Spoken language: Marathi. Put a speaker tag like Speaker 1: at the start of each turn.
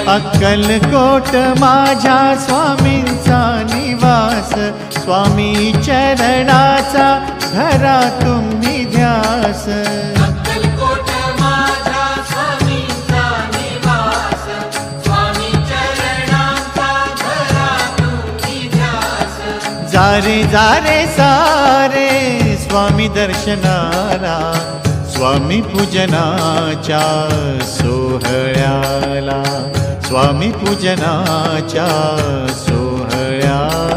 Speaker 1: अक्कलकोट माझ्या स्वामींचा निवास, स्वामी चरणाचा धरा तुम्ही ध्यास।
Speaker 2: अक्कलकोट माझ्या स्वामींचा निवास, स्वामी चरणाचा धरा तुम्ही ध्यास।
Speaker 1: जारे जारे सारे स्वामी दर्शनाला, स्वामी पूजनाच्या सोहळ्याला, स्वामी पूजनाच्या सोहळ्याला।